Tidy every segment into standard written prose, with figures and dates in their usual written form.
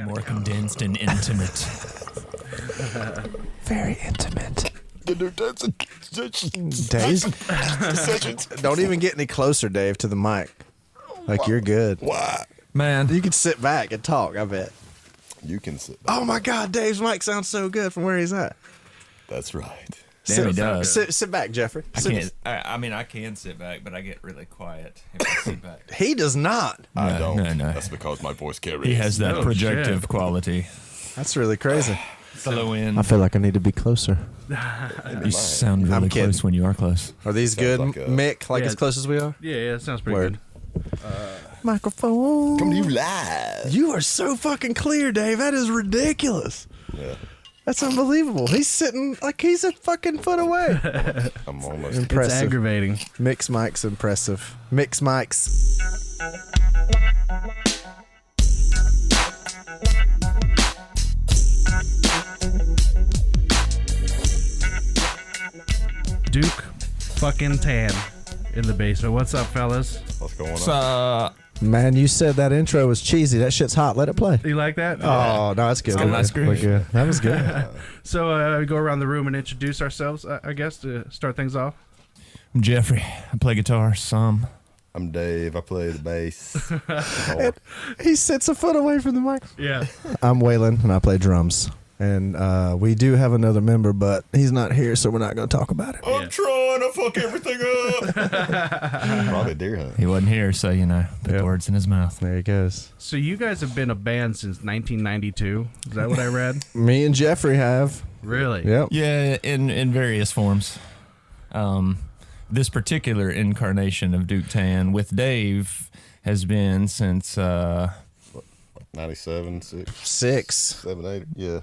More condensed and intimate. Very intimate. Dave, don't even get any closer, Dave, to the mic. Like, you're good. Why? Man, You can sit back and talk, I bet. You can sit. Oh, my God, Dave's mic sounds so good from where he's at. That's right. damn, he does. Sit back, Jeffrey. I can't. I mean, I can sit back, but I get really quiet if I sit back. He does not. I don't. No. That's because my voice carries. He has that No projective shit. quality. That's really crazy. Low end. I feel like I need to be closer. You sound really I'm close kidding. when you are close. Are these Sounds good, like a- Mick? Like Yeah. as close as we are? Yeah, that sounds pretty Word. good. Microphone. Come to you live. You are so fucking clear, Dave. That is ridiculous. Yeah, That's unbelievable. He's sitting like he's a fucking foot away. I'm almost. It's Impressive. aggravating. Mix Mike's impressive. Mix Mike's. Dük fucking Tan in the basement. What's up, fellas? What's going on? Man, you said that intro was cheesy. That shit's hot. Let it play. You like that? Oh, no, that's good. It's got a nice We're groove. good. That was good. So we go around the room and introduce ourselves, I guess, to start things off. I'm Jeffrey. I play guitar some. I'm Dave. I play the bass. He sits a foot away from the mic. Yeah. I'm Waylon, and I play drums. And we do have another member, but he's not here, so we're not going to talk about it. I'm trying to fuck everything up. Probably deer hunt. He wasn't here, so put Yep. the words in his mouth. There he goes. So you guys have been a band since 1992. Is that what I read? Me and Jeffrey have. Really? Yep. Yeah, in various forms. This particular incarnation of Dük Tan with Dave has been since 97, 6, 6. 7, 8. Yeah.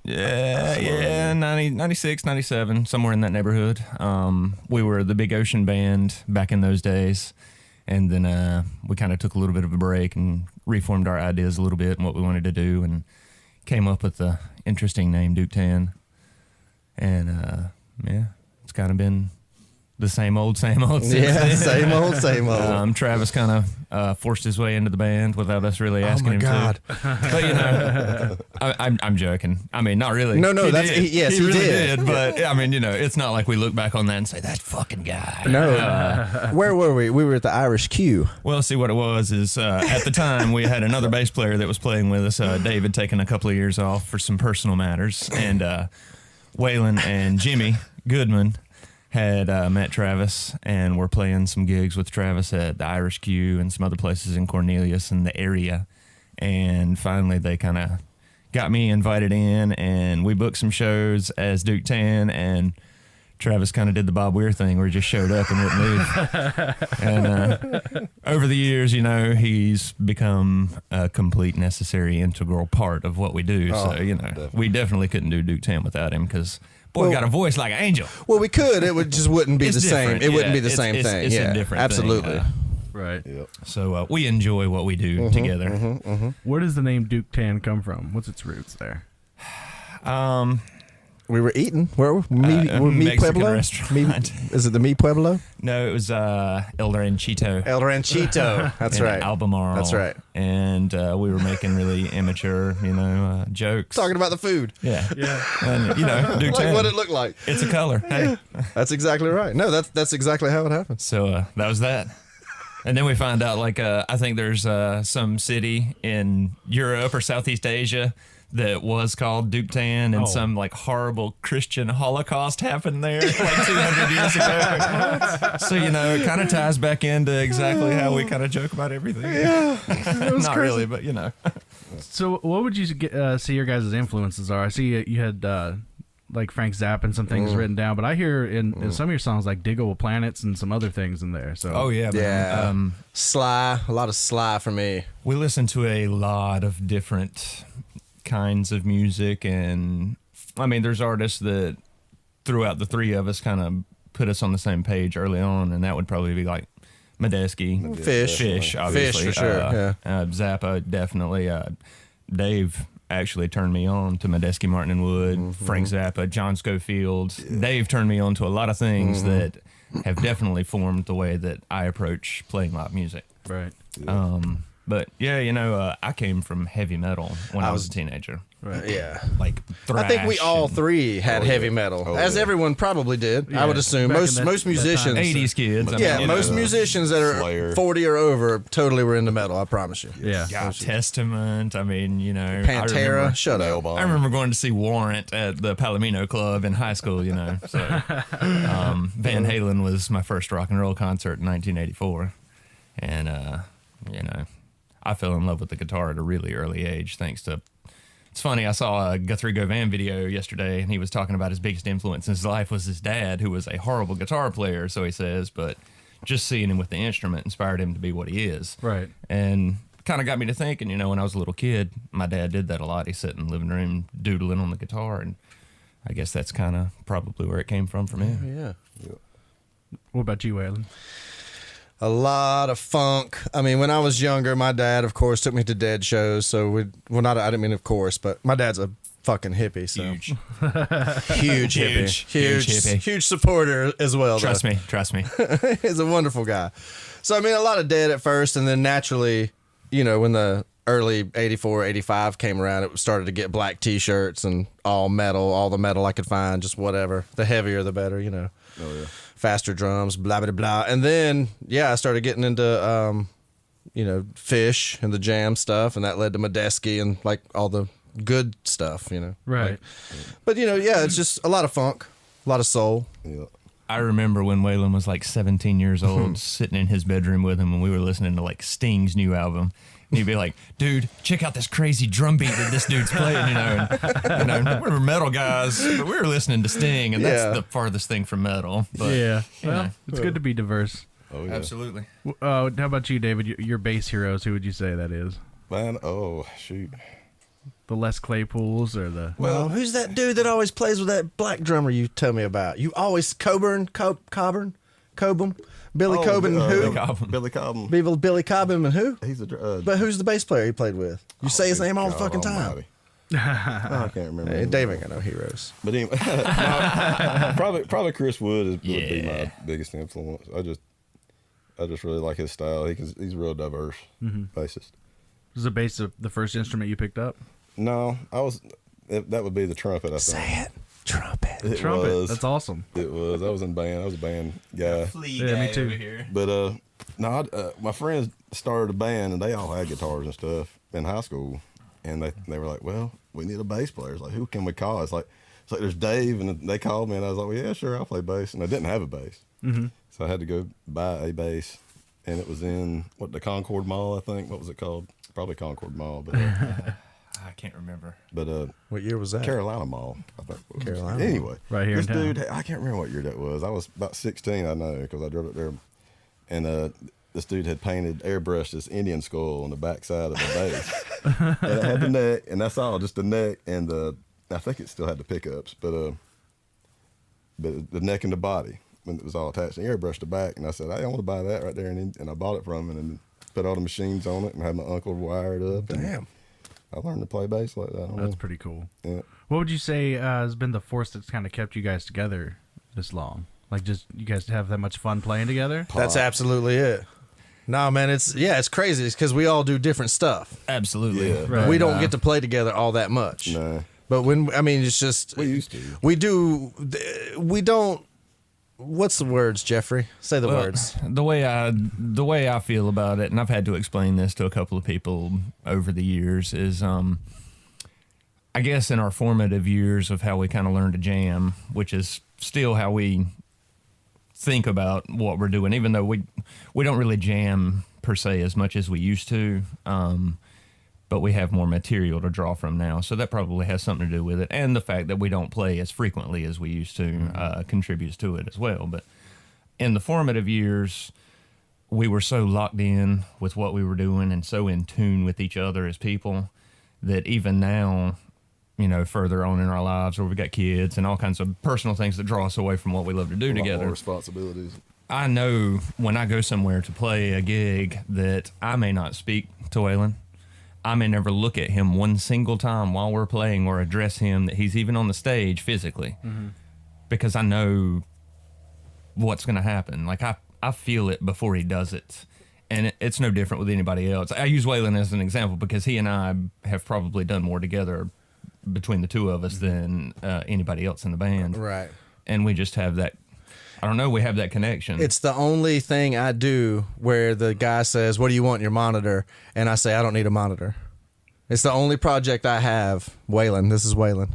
yeah 90, 96, 97, somewhere in that neighborhood. We were the Big Ocean Band back in those days, and then we kind of took a little bit of a break and reformed our ideas a little bit and what we wanted to do, and came up with the interesting name Dük Tan. And it's kind of been the same old since Yeah, then. same old. Travis kind of forced his way into the band without us really asking him God. to. But I'm joking. I mean, not really. No, He that's- did. yes, he really did. But I mean, it's not like we look back on that and say that fucking guy. No. Where were we? We were at the Irish Q. Well, see, what it was is at the time we had another bass player that was playing with us. Dave had taken a couple of years off for some personal matters, and Waylon and Jimmy Goodman had met Travis and were playing some gigs with Travis at the Irish Q and some other places in Cornelius in the area. And finally they kind of got me invited in, and we booked some shows as Dük Tan, and Travis kind of did the Bob Weir thing where he just showed up and wouldn't leave. And over the years, he's become a complete necessary integral part of what we do. We definitely couldn't do Dük Tan without him, because boy, got a voice like an angel. Well, we could. It would just wouldn't be It's the same. different, It wouldn't yeah. be the same It's- thing. it's a yeah, different absolutely. thing. Right. Yep. So we enjoy what we do together. Where does the name Dük Tan come from? What's its roots there? We were eating. Where were we? Mi Mexican Pueblo? restaurant. Is it the Mi Pueblo? No, it was El Ranchito. El Ranchito. That's in right. Albemarle. That's right. And we were making really immature, jokes. Talking about the food. Yeah. Yeah. And, Dük Like Tan. what it looked like. It's a color. Hey. That's exactly right. No, that's exactly how it happens. So that was that. And then we find out, I think there's some city in Europe or Southeast Asia that was called Dük Tan, and some horrible Christian Holocaust happened there 200 years ago. So, it kind of ties back into exactly how we kind of joke about everything. Yeah. Not really, but So what would you see your guys' influences are? I see you had Frank Zappa and some things written down, but I hear in some of your songs Diggable Planets and some other things in there. So Oh, yeah. Yeah. Man. Sly. A lot of Sly for me. We listen to a lot of different kinds of music, and there's artists that throughout the three of us kind of put us on the same page early on, and that would probably be like Medeski, Fish, obviously, for sure. Zappa, definitely. Dave actually turned me on to Medeski, Martin and Wood, Frank Zappa, John Scofield. Dave turned me on to a lot of things that have definitely formed the way that I approach playing live music. right. But yeah, I came from heavy metal when I was a teenager. Right. Yeah. Like thrash. I think we all three had heavy metal, as everyone probably did. I would assume most musicians, 80s kids. Most musicians that are Slayer. 40 or over totally were into metal. I promise you. Yeah. Testament. I mean, Pantera. Shut up. I remember going to see Warrant at the Palomino Club in high school. So Van Halen was my first rock and roll concert in 1984, and I fell in love with the guitar at a really early age. Thanks to, it's funny, I saw a Guthrie Govan video yesterday, and he was talking about his biggest influence in his life was his dad, who was a horrible guitar player, so he says, but just seeing him with the instrument inspired him to be what he is. Right. And kind of got me to thinking, when I was a little kid, my dad did that a lot. He sat in the living room doodling on the guitar, and I guess that's kind of probably where it came from for me. Yeah. What about you, Waylon? A lot of funk. I mean, when I was younger, my dad, of course, took me to Dead shows. So I didn't mean of course, but my dad's a fucking hippie. So Huge. huge hippie. Huge supporter as well. Trust me. He's a wonderful guy. So, I mean, a lot of Dead at first, and then naturally, when the early 84, 85 came around, it started to get black T-shirts and all the metal I could find, just whatever. The heavier, the better, Oh, yeah. Faster drums, blah, blah, blah. And then, I started getting into, Fish and the jam stuff, and that led to Medeski and, like, all the good stuff, Right. But, it's just a lot of funk, a lot of soul. Yeah. I remember when Waylon was like 17 years old, sitting in his bedroom with him when we were listening to like Sting's new album. And he'd be like, dude, check out this crazy drum beat that this dude's playing, And, we were metal guys, but we were listening to Sting, and that's the farthest thing from metal. But, Well, it's good to be diverse. Oh, yeah. absolutely. How about you, David? Your bass heroes, who would you say that is? Man, shoot. The Les Claypools or the... Well, who's that dude that always plays with that black drummer you tell me about? You always Cobham? Billy Cobham and who? Billy Cobham. Billy Cobham and who? He's a But who's the bass player he played with? You say his name all the God fucking time. almighty. I can't remember. Hey, Dave ain't got no heroes. But anyway, probably Chris Wood would be my biggest influence. I just really like his style. He's a real diverse bassist. Was the bass the first instrument you picked up? No, that would be the trumpet. I think. Say it. Trumpet. It Trumpet. was. That's awesome. It was. I was in band. I was a band guy. Yeah, me too. But my friends started a band, and they all had guitars and stuff in high school. And they were like, well, we need a bass player. It's like, who can we call? It's like there's Dave, and they called me, and I was like, well, yeah, sure, I'll play bass. And I didn't have a bass. Mm-hmm. So I had to go buy a bass, and it was in, the Concord Mall, I think. What was it called? Probably Concord Mall. But I can't remember. But What year was that? Carolina Mall, I think. Carolina. Anyway. Right here this in town. dude, I can't remember what year that was. I was about 16, I know, because I drove it there. And this dude had painted, airbrushed this Indian skull on the backside of the bass. And it had the neck, and that's all, just the neck, and I think it still had the pickups, but the neck and the body, when it was all attached. And he airbrushed the back, and I said, I want to buy that right there. And I bought it from him, and put all the machines on it, and had my uncle wire it up. Damn. I learned to play bass like that. That's pretty cool. Yeah. What would you say has been the force that's kind of kept you guys together this long? Like, just you guys have that much fun playing together? That's absolutely it. No, man, it's crazy. It's because we all do different stuff. Absolutely. Yeah. Right. We don't get to play together all that much. Nah. But it's just... We used to. We don't... What's the words, Jeffrey? Say the words. The way I feel about it, and I've had to explain this to a couple of people over the years, is I guess in our formative years of how we kind of learned to jam, which is still how we think about what we're doing, even though we don't really jam per se as much as we used to, but we have more material to draw from now, so that probably has something to do with it, and the fact that we don't play as frequently as we used to contributes to it as well. But in the formative years, we were so locked in with what we were doing and so in tune with each other as people that even now, further on in our lives where we got kids and all kinds of personal things that draw us away from what we love to do A lot together. more responsibilities. I know when I go somewhere to play a gig that I may not speak to Waylon. I may never look at him one single time while we're playing or address him that he's even on the stage physically, because I know what's going to happen. Like I feel it before he does it. And it's no different with anybody else. I use Waylon as an example because he and I have probably done more together between the two of us than anybody else in the band. Right. And we just have that, I don't know, we have that connection. It's the only thing I do where the guy says, "What do you want in your monitor?" And I say, "I don't need a monitor." It's the only project I have, Waylon, this is Waylon,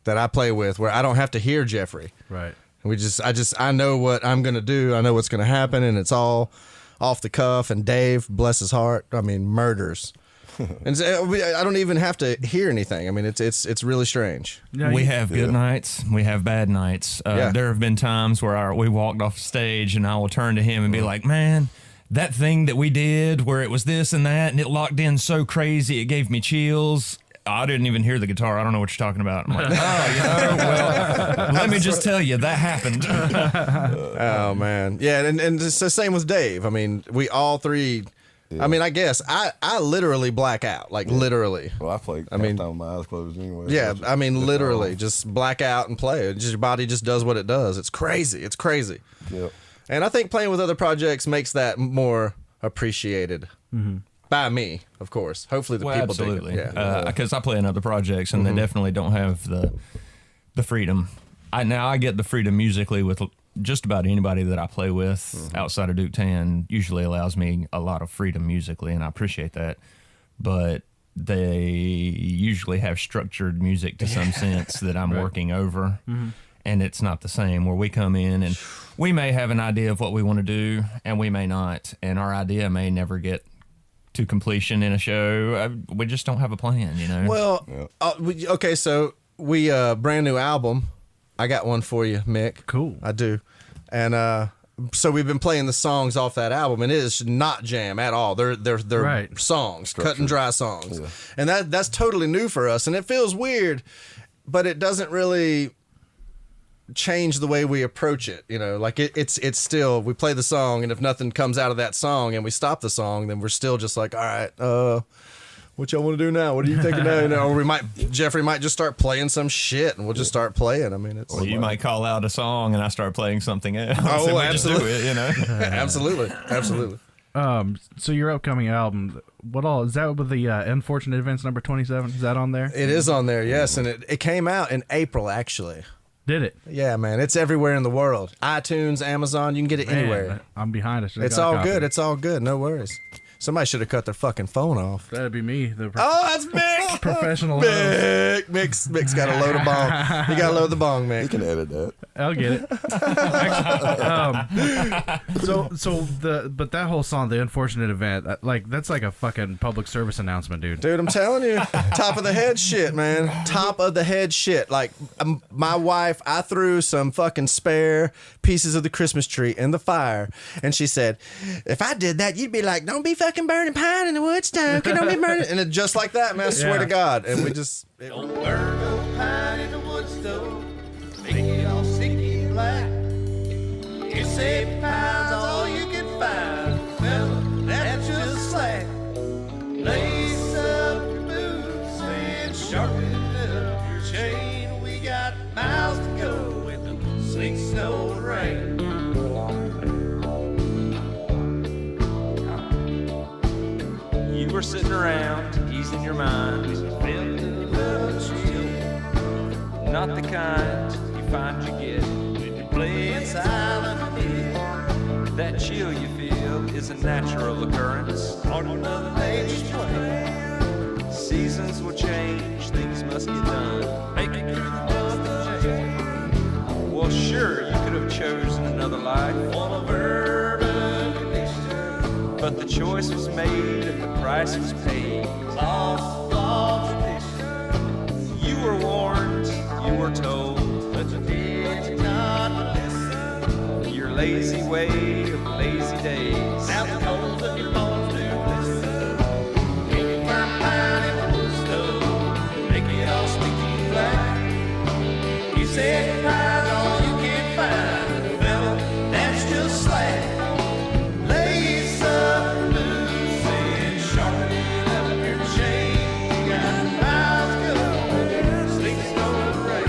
that I play with where I don't have to hear Jeffrey. Right. I know what I'm going to do. I know what's going to happen, and it's all off the cuff. And Dave, bless his heart, I mean, murders. And I don't even have to hear anything. I mean, it's really strange. Yeah, we have good nights. We have bad nights. There have been times where we walked off stage and I will turn to him and be like, "Man, that thing that we did where it was this and that and it locked in so crazy, it gave me chills. I didn't even hear the guitar. I don't know what you're talking about." I'm like, well, let me just tell you, that happened. Oh, man. Yeah, and it's the same with Dave. I mean, we all three... Yeah. I mean, I guess I literally black out, like literally. Well, I play. I mean, with my eyes closed anyway. Yeah, I mean, literally, just black out and play. Just your body just does what it does. It's crazy. It's crazy. Yep. And I think playing with other projects makes that more appreciated by me, of course. Hopefully, the people absolutely. dig it. Yeah, because I play in other projects and they definitely don't have the freedom. I get the freedom musically with just about anybody that I play with outside of Dük Tan. Usually allows me a lot of freedom musically, and I appreciate that. But they usually have structured music to some sense that I'm working over, and it's not the same. Where we come in and we may have an idea of what we want to do, and we may not, and our idea may never get to completion in a show. We just don't have a plan, you know. Well, okay, so we brand new album. I got one for you, Mick. Cool. I do. And so we've been playing the songs off that album, and it is not jam at all. They're Right. songs, cut and dry songs. Yeah. And that's totally new for us, and it feels weird, but it doesn't really change the way we approach it. You know, like it's still, we play the song, and if nothing comes out of that song and we stop the song, then we're still just like, all right, what y'all want to do now? What are you thinking now? You know, or Jeffrey might just start playing some shit, and we'll just start playing. I mean, it's. Or you might call out a song, and I start playing something else. Oh, and absolutely. Just do it, you know. absolutely. So your upcoming album, what all is that with the Unfortunate Events number 27? Is that on there? It is on there, yes, and it came out in April actually. Did it? Yeah, man, it's everywhere in the world. iTunes, Amazon, you can get it anywhere. I'm behind it. It's all good. It's all good. No worries. Somebody should have cut their fucking phone off. That'd be me. That's Mick. Professional. Mick's got to load a bong. You got to load the bong, Mick. You can edit that. I'll get it. But that whole song, The Unfortunate Event, that's like a fucking public service announcement, dude. Dude, I'm telling you, top of the head shit, man. Top of the head shit. Like, my wife, I threw some fucking spare pieces of the Christmas tree in the fire, and she said, "If I did that, you'd be like, don't be fucking burning pine in the woods, Stoke. Don't be burning." And it just like that, man. I swear to God. And we just. Don't burn no pine in the wood stove. Make it all sticky and black. You say pine's all you can find. Well, that's just slack. Lace up your boots and sharpen up your chain. We got miles to go in the sleet, snow, and rain. You were sitting around, easing your mind. Felt a little chill. Not the kind you find you get when you're playing silently. That chill you feel is a natural occurrence on another nature's plan. Seasons will change, things must get done. Make it through the month of January. Well, sure, you could have chosen another life on a urban condition, but the choice was made and the price was paid. Lost tradition. You were warned, you were told, but you did not listen. Your lazy way of lazy days. Now the cold of your bones do listen. Can you burn pine in the wood stove? Make it all sticky black. You said pine's all you can find. Well, that's just slack. Lace up your boots and sharpen up your chain. You got miles to go, sleet, snow, and rain.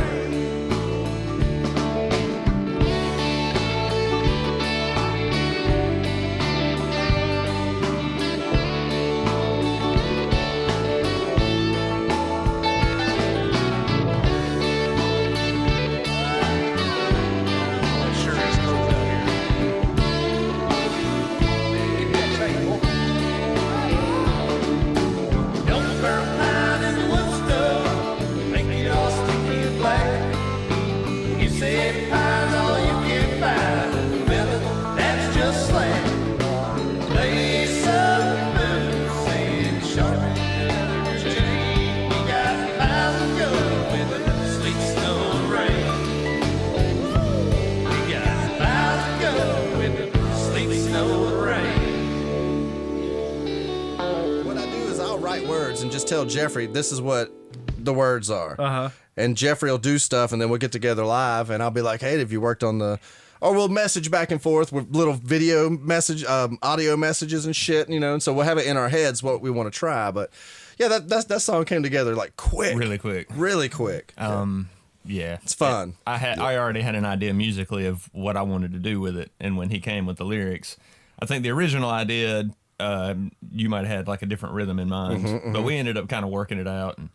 lives and just tell Jeffrey this is what the words are. Uh-huh. And Jeffrey will do stuff, and then we'll get together live, and I'll be like, hey, have you worked on the... Or we'll message back and forth with little video message, audio messages and shit, and so we'll have it in our heads what we want to try. But yeah, that song came together like quick. Really quick. Really quick. Yeah. It's fun. I already had an idea musically of what I wanted to do with it, and when he came with the lyrics, I think the original idea, you might have had like a different rhythm in mind, but we ended up kind of working it out, and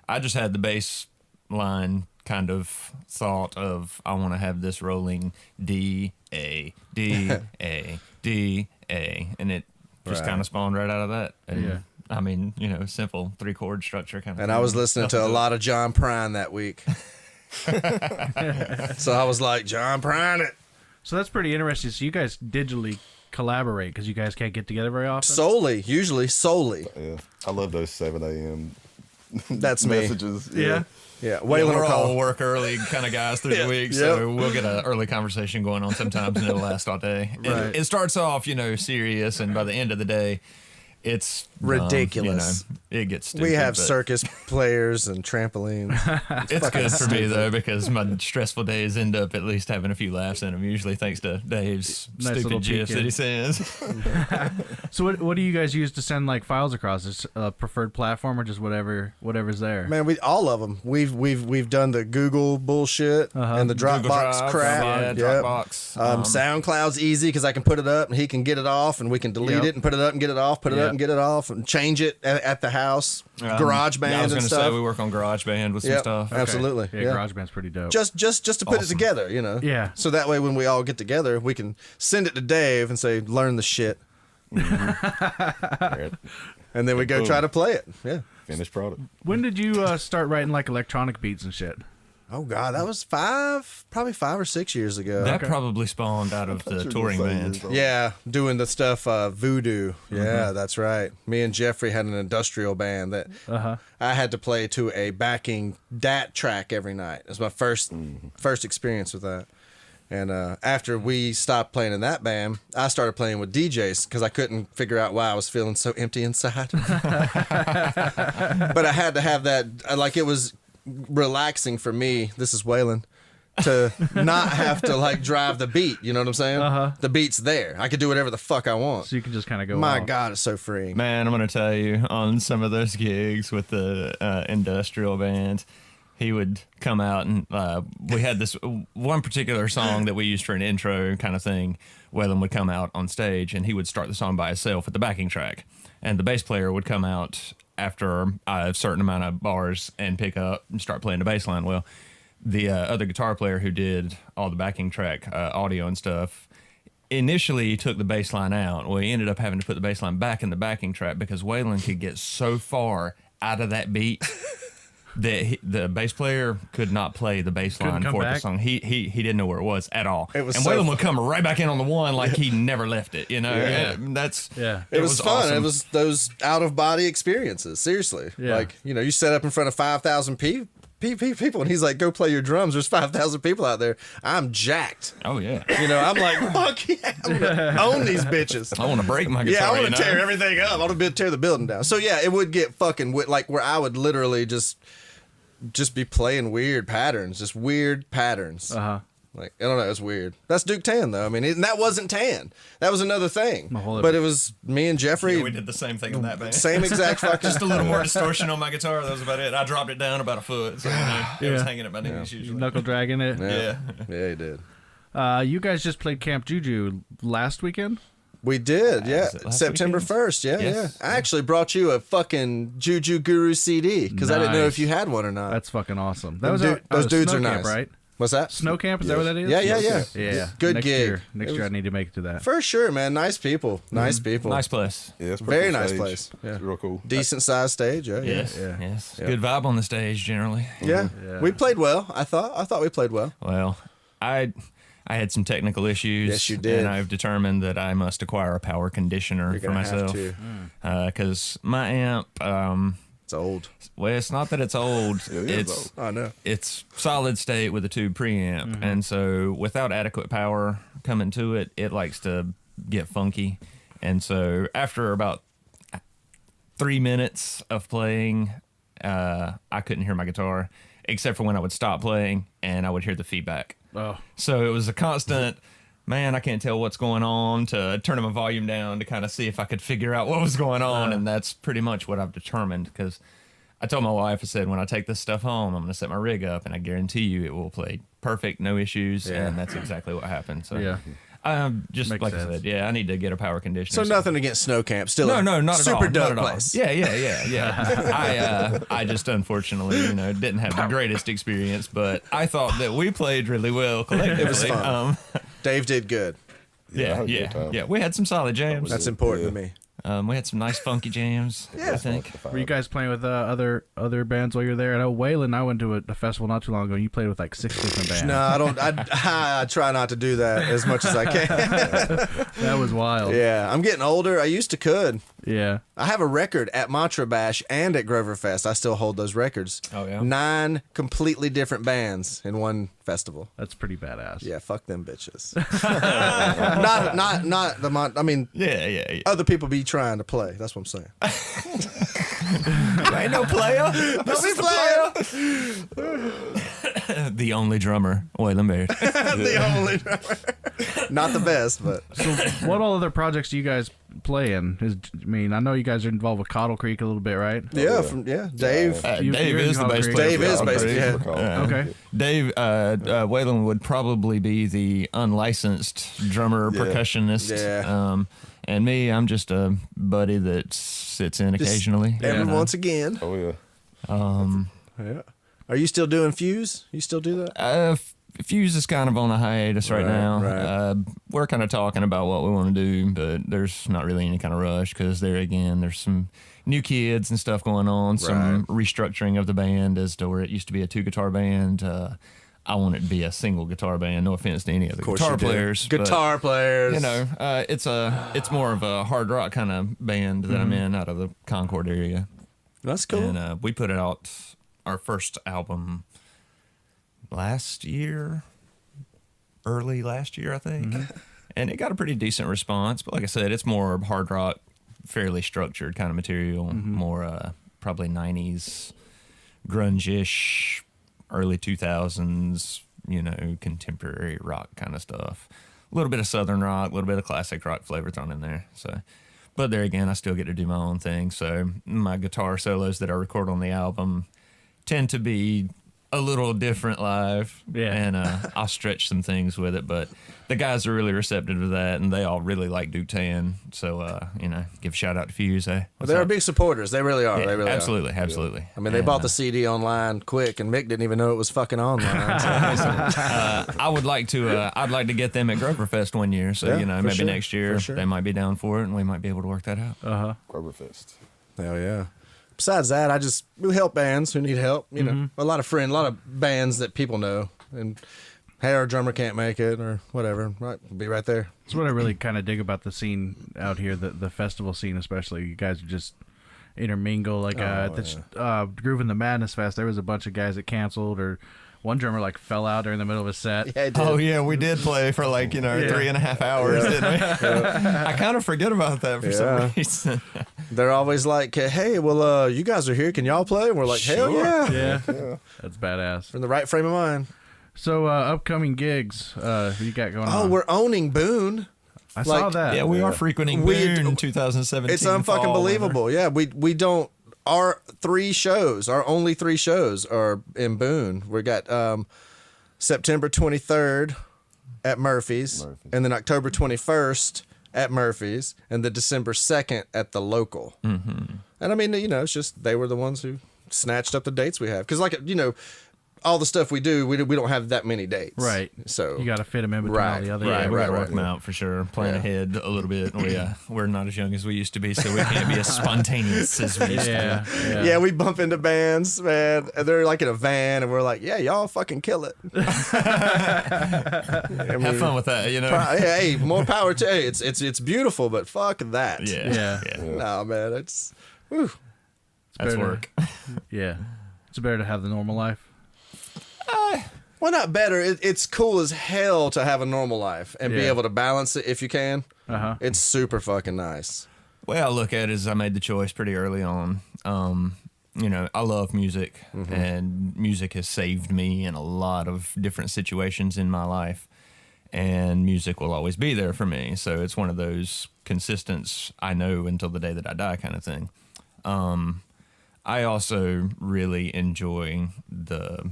I just had the bass line kind of thought of I want to have this rolling D A D A D A, and it just kind of spawned right out of that. And I mean, simple 3-chord structure kind of. And thing. I was listening to a lot of John Prine that week, so I was like, John Prine it. So that's pretty interesting. So you guys digitally collaborate because you guys can't get together very often. Usually solely. Yeah, I love those 7 a.m. That's me. messages. Yeah. Yeah, Yeah, Waylon will we're call. all work early kind of guys through the week, so we'll get an early conversation going on sometimes, and it'll last all day. Right. It starts off, serious, and by the end of the day, it's Ridiculous. It gets stupid. We have but circus players and trampolines. It's good for me though, because my stressful days end up at least having a few laughs in them. Usually, thanks to Dave's Nice little stupid gifs peek in. that he sends. So what do you guys use to send like files across? Is a preferred platform or just whatever's there? Man, all of them. We've done the Google bullshit and the Google Dropbox Drive, crap. yeah, Yep. Dropbox. SoundCloud's easy because I can put it up and he can get it off, and we can delete Yep. it and put it up and get it off, put it up Yep. and get it off, and change it at the house. GarageBand Yeah, I was and gonna stuff. say we work on GarageBand with some Yep, stuff. absolutely. Yeah, Yeah. GarageBand's pretty dope. Just to put it Awesome. together, Yeah. So that way, when we all get together, we can send it to Dave and say, "Learn the shit," and then we go try to play it. Yeah. Finished product. When did you start writing like electronic beats and shit? Oh God, that was probably 5 or 6 years ago. That probably spawned out of the touring band. Yeah, doing the stuff Voodoo. Yeah, that's right. Me and Jeffrey had an industrial band that I had to play to a backing DAT track every night. It was my first experience with that. And after we stopped playing in that band, I started playing with DJs because I couldn't figure out why I was feeling so empty inside. But I had to have that, like it was relaxing for me. This is Waylon. To not have to like drive the beat, you know what I'm saying? The beat's there. I could do whatever the fuck I want. So you can just kind of go. My off. God, it's so freeing. Man, I'm gonna tell you, on some of those gigs with the industrial band, he would come out and we had this one particular song that we used for an intro kind of thing. Waylon would come out on stage and he would start the song by himself with the backing track, and the bass player would come out after a certain amount of bars and pick up and start playing the bass line. Well, the other guitar player who did all the backing track audio and stuff initially took the bass line out. Well, he ended up having to put the bass line back in the backing track because Waylon could get so far out of that beat that the bass player could not play the bass line come for back? the song. He didn't know where it was at all. It was and so Waylon would come right back in on the one like he never left it. Yeah. That's It was fun. awesome. It was those out of body experiences. Seriously, Yeah. like you set up in front of 5,000 people, and he's like, "Go play your drums." There's 5,000 people out there. I'm jacked. Oh yeah. I'm like, "Fuck yeah, I'm gonna own these bitches." I want to break my Yeah, guitar. I want to tear everything up. I want to tear the building down. So yeah, it would get fucking like where I would literally just be playing weird patterns, just weird patterns. Like, I don't know, it's weird. That's Dük Tan, though. I mean, and that wasn't Tan. That was another thing. But it was me and Jeffrey. Yeah, we did the same thing in that band. Same exact fucking. Just a little more distortion on my guitar. That was about it. I dropped it down about a foot, so it was hanging at my knees usually. Knuckle dragging it. Yeah. Yeah, he did. You guys just played Camp Juju last weekend. We did, yeah. was it last September weekend? 1st, yeah, Yes. yeah. I actually brought you a fucking Juju Guru CD because I didn't know Nice. if you had one or not. That's fucking awesome. That was those dudes Snow are Camp, nice. right? What's that? Snow Camp, is that what that is? Yeah, yeah, yeah. Yeah. Good Next gig. Year. Next year I need to make it to that. For sure, man. Nice people. Nice people. Nice place. Yeah, it's a pretty Very cool nice stage. place. Yeah. It's real cool. Decent sized stage, yeah. Yes. Yeah. Yes. Good vibe on the stage generally. Yeah. Yeah. We played well. I thought we played well. Well, I had some technical issues. Yes, you did. And I've determined that I must acquire a power conditioner You're for gonna have myself. to. Because my amp, It's old. well, it's not that it's old. It is it's old. I know. it's solid state with a tube preamp, and so without adequate power coming to it, it likes to get funky. And so after about 3 minutes of playing, I couldn't hear my guitar, except for when I would stop playing and I would hear the feedback. Oh. So it was a constant, man, I can't tell what's going on, to turning my volume down to kind of see if I could figure out what was going on. And that's pretty much what I've determined, because I told my wife, I said, when I take this stuff home, I'm going to set my rig up and I guarantee you it will play perfect, no issues. Yeah. And that's exactly what happened. So Yeah. just Makes like sense. I said, yeah, I need to get a power conditioner. So nothing against snow camp. Still No, a not at all. super Not dope at all. place. Yeah. I just unfortunately, didn't have the greatest experience, but I thought that we played really well collectively. It was fun. Dave did good. I had a good time. Yeah. We had some solid jams. That's important to me. We had some nice funky jams. I think. Were you guys playing with other bands while you were there? I know Waylon and I went to a festival not too long ago, and you played with like 6 different bands. No, I don't. I try not to do that as much as I can. That was wild. Yeah, I'm getting older. I used to could. Yeah. I have a record at Mantra Bash and at Grover Fest. I still hold those records. Oh, yeah? 9 completely different bands in one festival. That's pretty badass. Yeah, fuck them bitches. not the I mean, Yeah. other people be trying to play. That's what I'm saying. Ain't no player. Don't be player. The only drummer, Waylon Baird. The only drummer. Not the best, but So, what all other projects do you guys play in? I know you guys are involved with Cottle Creek a little bit, right? yeah, Dave. You- Dave you're in is the bass Concrete. player. Dave for is Cobham. bass player, yeah. Okay. Dave, Waylon would probably be the unlicensed drummer percussionist. Yeah. And me, I'm just a buddy that sits in occasionally. Every once again. Oh yeah. Yeah. Are you still doing Fuse? You still do that? Fuse is kind of on a hiatus right now. right. We're kind of talking about what we want to do, but there's not really any kind of rush, because there's some new kids and stuff going on, some restructuring of the band as to where it used to be a 2-guitar band. I want it to be a single guitar band. No offense to any other guitar players. Guitar players. It's more of a hard rock kind of band that I'm in out of the Concord area. That's cool. And we put out our first album early last year, I think. And it got a pretty decent response. But like I said, it's more hard rock, fairly structured kind of material, more probably 90s, grunge-ish, early 2000s, contemporary rock kind of stuff. A little bit of southern rock, a little bit of classic rock flavor thrown in there. So, but there again, I still get to do my own thing. So my guitar solos that I record on the album tend to be a little different live. Yeah. And I'll stretch some things with it, but the guys are really receptive to that, and they all really like Dük Tan. So, give a shout out to Fuse. They're big supporters. They really are. Yeah, they really absolutely. I mean, they bought the CD online quick, and Mick didn't even know it was fucking online. So. I'd like to get them at Grover Fest one year. So, Yeah, for maybe sure, next year for sure. they might be down for it, and we might be able to work that out. Groverfest. Hell yeah. Besides that, we help bands who need help. A lot of bands that people know, and hey, our drummer can't make it or whatever. Right, we'll be right there. That's what I really kind of dig about the scene out here, the festival scene especially. You guys are just intermingle. Like Groove in the Madness Fest, there was a bunch of guys that canceled, or one drummer fell out during the middle of a set. Yeah, it did. Oh yeah, we did play for 3.5 hours, didn't we? I kind of forget about that for some reason. They're always like, hey, well, you guys are here. Can y'all play? And we're like, hell yeah. Yeah. That's badass. We're in the right frame of mind. So upcoming gigs, what you got going on? Oh, we're owning Boone. I saw that. Yeah, we are frequenting Boone in 2017. It's unfucking fall, believable. Yeah, we don't. Our only 3 shows are in Boone. We got September 23rd at Murphy's, and then October 21st at Murphy's, and the December 2nd at the local. Mm-hmm. And I mean, it's just they were the ones who snatched up the dates we have, because all the stuff we do, we don't have that many dates. Right. So you got to fit them in between all the other. Yeah, we got to work right. them out for sure. Plan ahead a little bit. We're not as young as we used to be, so we can't be as spontaneous as we used to be. Yeah, we bump into bands, man, and they're in a van, and we're like, yeah, y'all fucking kill it. Have fun with that, Hey, more power to you. It's beautiful, but fuck that. Yeah. No, man, it's whew. That's work. Yeah. It's better to have the normal life. Well, not better. It's cool as hell to have a normal life and be Yeah. able to balance it if you can. Uh-huh. It's super fucking nice. way I look at it is I made the choice pretty early on. You know, I love music, and music has saved me in a lot of different situations in my life, and music will always be there for me. So it's one of those consistents I know until the day that I die kind of thing. I also really enjoy the,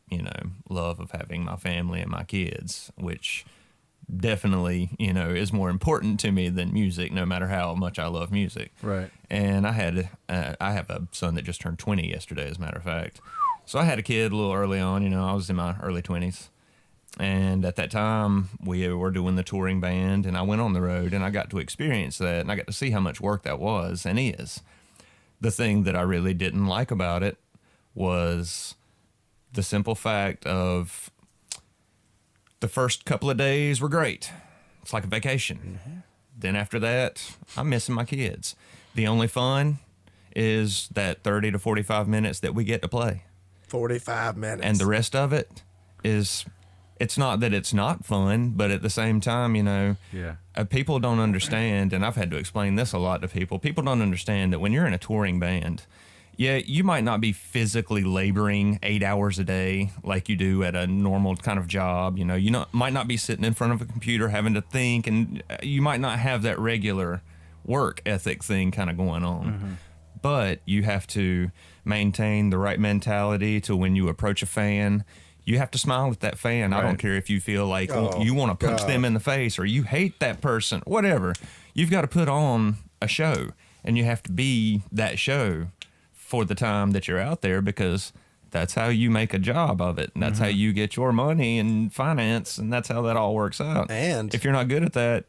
you know, love of having my family and my kids, which definitely, you know, is more important to me than music, no matter how much I love music. Right. And I have a son that just turned 20 yesterday, as a matter of fact. So I had a kid a little early on, you know, I was in my early 20s. And at that time, we were doing the touring band, and I went on the road, and I got to experience that, and I got to see how much work that was and is. The thing that I really didn't like about it was the simple fact of the first couple of days were great. It's like a vacation. Then after that, I'm missing my kids. The only fun is that 30 to 45 minutes that we get to play. 45 minutes. And the rest of it is, it's not that it's not fun, but at the same time, you know, people don't understand, and I've had to explain this a lot to people. People don't understand that when you're in a touring band, yeah, you might not be physically laboring 8 hours a day like you do at a normal kind of job. You know, might not be sitting in front of a computer having to think, and you might not have that regular work ethic thing kind of going on. But you have to maintain the right mentality to when you approach a fan. You have to smile at that fan. Right. I don't care if you feel like you want to punch them in the face or you hate that person, whatever. You've got to put on a show, and you have to be that show for the time that you're out there, because that's how you make a job of it, and that's how you get your money and finance, and that's how that all works out. And if you're not good at that,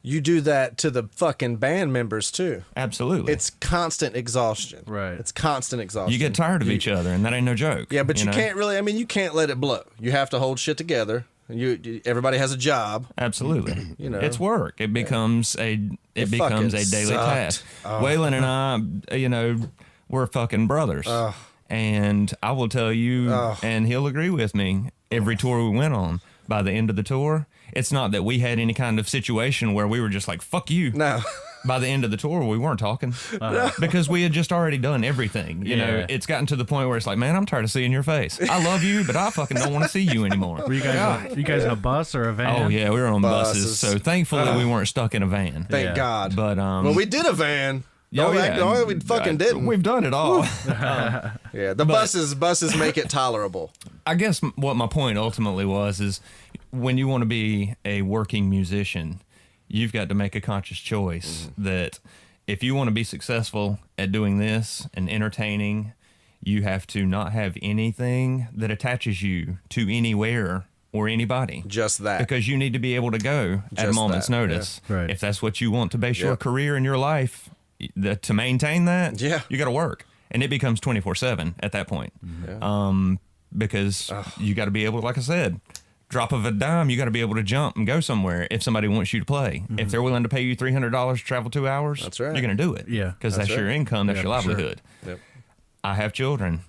you do that to the fucking band members too. Absolutely. It's constant exhaustion. Right. It's constant exhaustion. You get tired of each other, and that ain't no joke. Yeah, but you know? can't really, I mean, you can't let it blow. You have to hold shit together. Everybody has a job. Absolutely. You know, it's work. It becomes a daily task. Waylon and I, you know, we're fucking brothers. And I will tell you, and he'll agree with me, every tour we went on, by the end of the tour, it's not that we had any kind of situation where we were just like, fuck you. No. By the end of the tour, we weren't talking because we had just already done everything. You know, it's gotten to the point where it's like, man, I'm tired of seeing your face. I love you, but I fucking don't want to see you anymore. Were you guys in a bus or a van? Oh, yeah, we were on buses. So thankfully, we weren't stuck in a van. Thank God. But, well, we did a van. We fucking didn't. We've done it all. Yeah, the buses make it tolerable. I guess what my point ultimately was is when you want to be a working musician, you've got to make a conscious choice that if you want to be successful at doing this and entertaining, you have to not have anything that attaches you to anywhere or anybody. Just that. Because you need to be able to go at a moment's notice. Yeah. Right. If that's what you want to base your career and your life, to maintain that, you got to work. And it becomes 24/7 at that point. Because you got to be able, like I said, drop of a dime, you got to be able to jump and go somewhere if somebody wants you to play. If they're willing to pay you $300 to travel 2 hours, that's right. You're going to do it. Yeah. Because that's your income, that's your livelihood. Sure. Yep. I have children.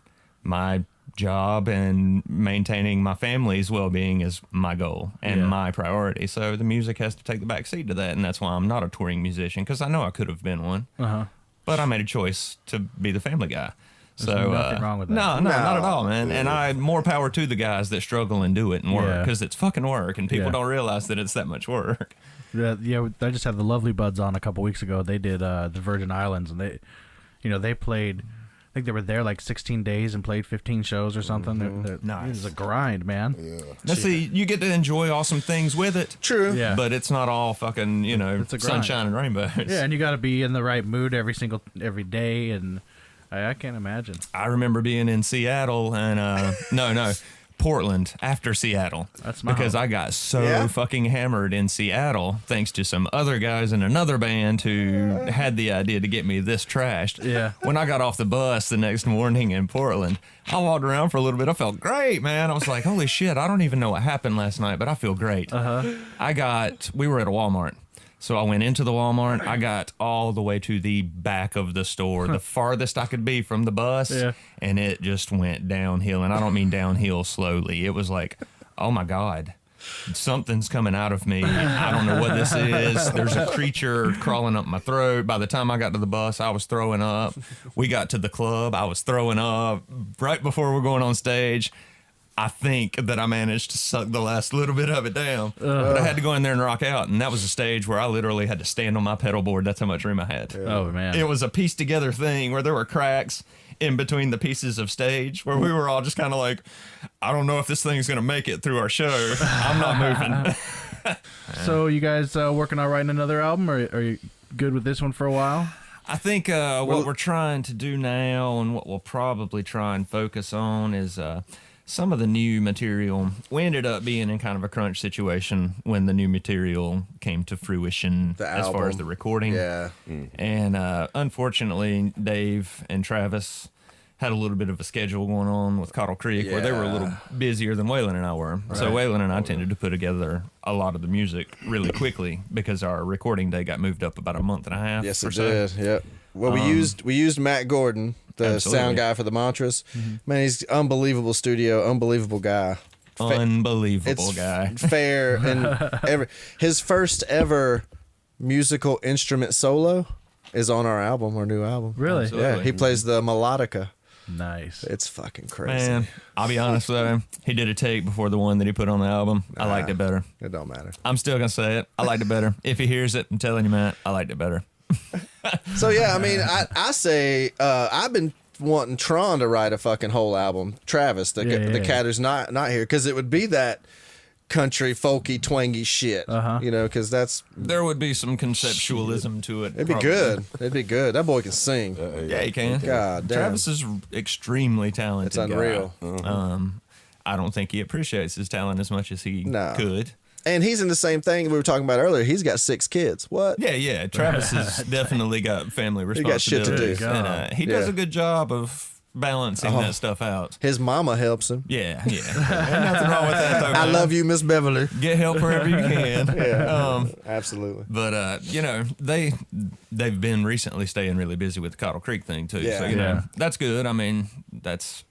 My job and maintaining my family's well-being is my goal and my priority. So the music has to take the back seat to that, and that's why I'm not a touring musician, because I know I could have been one. But I made a choice to be the family guy. There's nothing wrong with that. No, not at all, man. And I more power to the guys that struggle and do it and work, because it's fucking work, and people don't realize that it's that much work. Yeah, I just had the Lovely Buds on a couple weeks ago. They did the Virgin Islands, and they played. I think they were there like 16 days and played 15 shows or something. Nice. It was a grind, man. Yeah. Now, see, you get to enjoy awesome things with it. True. Yeah. But it's not all fucking, It's a grind. sunshine and rainbows. Yeah, and you got to be in the right mood every day, and I can't imagine. I remember being in Seattle and Portland after Seattle. That's my because home. I got so fucking hammered in Seattle thanks to some other guys in another band who had the idea to get me this trashed. Yeah. When I got off the bus the next morning in Portland, I walked around for a little bit. I felt great, man. I was like, holy shit, I don't even know what happened last night, but I feel great. We were at a Walmart. So I went into the Walmart. I got all the way to the back of the store, the farthest I could be from the bus, and it just went downhill. And I don't mean downhill slowly. It was like, oh my God, something's coming out of me. I don't know what this is. There's a creature crawling up my throat. By the time I got to the bus, I was throwing up. We got to the club, I was throwing up. Right before we're going on stage, I think that I managed to suck the last little bit of it down. But I had to go in there and rock out, and that was a stage where I literally had to stand on my pedal board. That's how much room I had. Oh, man. It was a pieced together thing where there were cracks in between the pieces of stage where we were all just kind of like, I don't know if this thing's going to make it through our show. I'm not moving. So you guys working on writing another album, or are you good with this one for a while? I think what we're trying to do now and what we'll probably try and focus on is some of the new material. We ended up being in kind of a crunch situation when the new material came to fruition as far as the recording. Yeah. And unfortunately, Dave and Travis had a little bit of a schedule going on with Cottle Creek where they were a little busier than Waylon and I were. Right. So Waylon and I tended to put together a lot of the music really quickly because our recording day got moved up about a month and a half. Yes, it did. Yep. Well, we used Matt Gordon, the sound guy for the Mantras. Man, he's unbelievable studio, unbelievable guy. Unbelievable guy. Fair and his first ever musical instrument solo is on our album, our new album. Really? Absolutely. Yeah, he plays the melodica. Nice. It's fucking crazy. Man, I'll be honest with him. He did a take before the one that he put on the album. I liked it better. It don't matter. I'm still going to say it. I liked it better. If he hears it, I'm telling you, Matt, I liked it better. So, yeah, I mean, I say I've been wanting Tron to write a fucking whole album. Travis, the cat who's not here, because it would be that country, folky, twangy shit, you know, because there would be some conceptualism to it. It'd be good. It'd be good. That boy can sing. Yeah, he can. God damn. Travis is extremely talented. It's unreal. Guy. I don't think he appreciates his talent as much as he could. And he's in the same thing we were talking about earlier. He's got 6 kids. What? Yeah. Travis has definitely got family responsibilities. He got shit to do. And he does a good job of balancing that stuff out. His mama helps him. Yeah. Ain't nothing wrong with that, though, man. I love you, Miss Beverly. Get help wherever you can. Absolutely. But you know, they've been recently staying really busy with the Cottle Creek thing too. Yeah. So you know, that's good. I mean, that's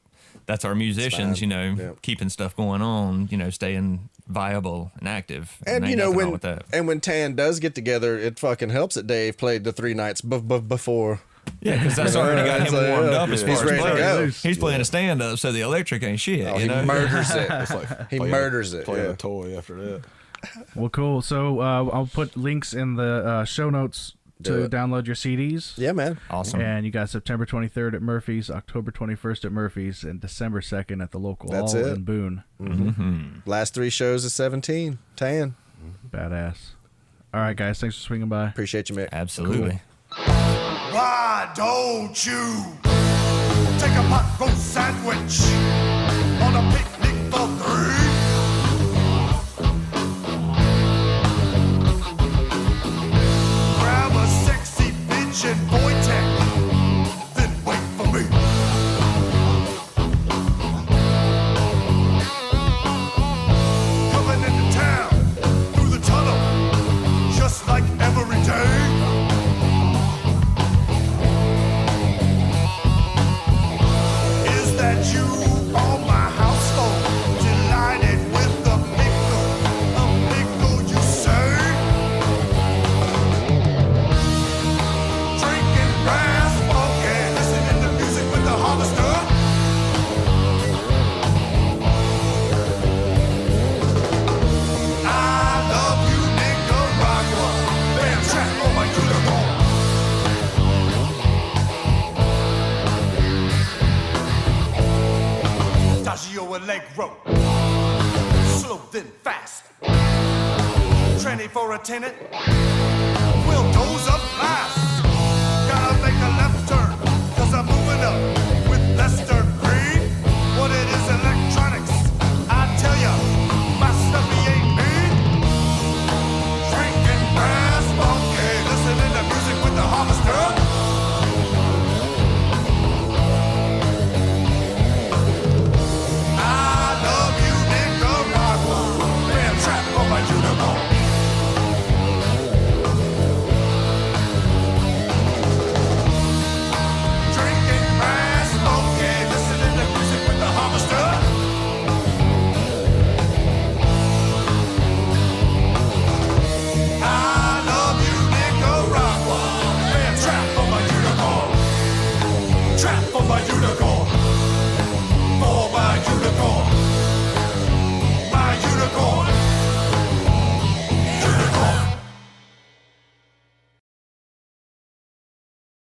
our musicians, you know, keeping stuff going on, you know, staying viable and active. And you know, when Tan does get together, it fucking helps that Dave played the 3 nights before. Yeah, because that's already got him warmed up as far He's as ready to playing. go. He's playing a stand-up, so the electric ain't shit. He murders it. It's like He murders it. Playing a toy after that. Well, cool. So I'll put links in the show notes to download your CDs. Yeah, man. Awesome. And you got September 23rd at Murphy's, October 21st at Murphy's, and December 2nd at the local hall in Boone. Last 3 shows is 17. Tan. Badass. All right, guys. Thanks for swinging by. Appreciate you, Mick. Absolutely. Why don't you take a pot roast sandwich on a picnic for 3? Grab a sexy bitch and Voitech, then wait for me. Coming into town through the tunnel, just like every day. That you on my house phone, delighted with the pickle you serve. Drinking brass funky, listening to music with the harvester. I love you, Nicaragua, bam track on my unicorn. Adagio allegro, slow then fast. Tranny for a tenant, we'll dose